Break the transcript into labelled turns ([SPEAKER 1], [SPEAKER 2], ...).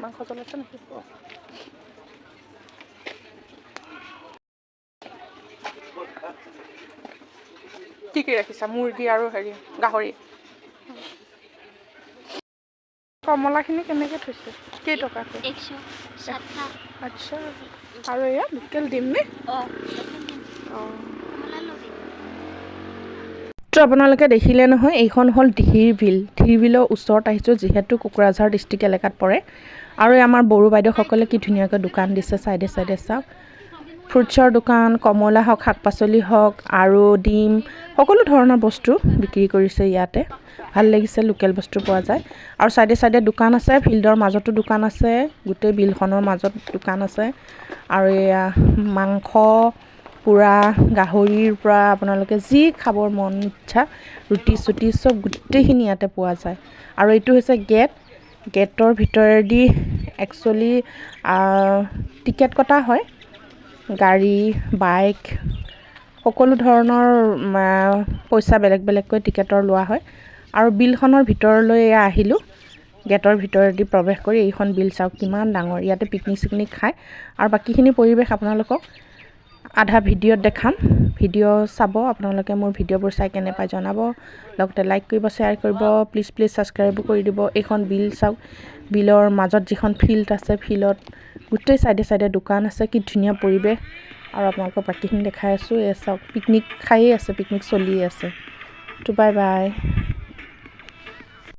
[SPEAKER 1] মাংস জ্বলাইছে নেকি কি ৰাখিছা মুৰ্গী আৰু হেৰি গাহৰি কমলাখিনি কেনেকৈ থৈছে কেইটকাকে
[SPEAKER 2] 107
[SPEAKER 1] আচ্ছা আৰু এয়া লোকেল ডিম নে
[SPEAKER 2] অঁ
[SPEAKER 1] তো আপোনালোকে দেখিলে নহয় এইখন হ'ল ধিৰবিলৰ ওচৰত আহিছোঁ যিহেতু কোকৰাঝাৰ ডিষ্ট্ৰিক্ট এলেকাত পৰে আৰু আমাৰ বড়ো বাইদেউসকলে কি ধুনীয়াকৈ দোকান দিছে চাইডে চাওক ফ্ৰুটছৰ দোকান কমলা হওক শাক পাচলি হওক আৰু ডিম সকলো ধৰণৰ বস্তু বিক্ৰী কৰিছে ইয়াতে ভাল লাগিছে লোকেল বস্তু পোৱা যায় আৰু চাইডে দোকান আছে ফিল্ডৰ মাজতো দোকান আছে গোটেই বিলখনৰ মাজত দোকান আছে আৰু এয়া মাংস পুৰা গাহৰিৰ পৰা আপোনালোকে যি খাবৰ মন ইচ্ছা ৰুটি চুটি চব গোটেইখিনি ইয়াতে পোৱা যায় আৰু এইটো হৈছে গেটৰ ভিতৰেদি একচুৱেলি টিকেট কটা হয় গাড়ী বাইক সকলো ধৰণৰ পইচা বেলেগ বেলেগকৈ টিকেটৰ লোৱা হয় আৰু বিলখনৰ ভিতৰলৈ আহিলোঁ গেটৰ ভিতৰেদি প্ৰৱেশ কৰি এইখন বিল চাওক কিমান ডাঙৰ ইয়াতে পিকনিক খায় আৰু বাকীখিনি পৰিৱেশ আপোনালোকক আধা ভিডিঅ'ত দেখাম ভিডিঅ' চাব আপোনালোকে মোৰ ভিডিঅ'বোৰ চাই কেনে পাই জনাব লগতে লাইক কৰিব শ্বেয়াৰ কৰিব প্লিজ ছাবস্ক্ৰাইবো কৰি দিব এইখন বিল চাওক বিলৰ মাজত যিখন ফিল্ড আছে ফিল্ডত গোটেই চাইডে দোকান আছে কি ধুনীয়া পৰিৱেশ আৰু আপোনালোকক বাকীখিনি দেখাই আছোঁ এই চাওক পিকনিক খায়েই আছে পিকনিক চলিয়ে আছে তো বাই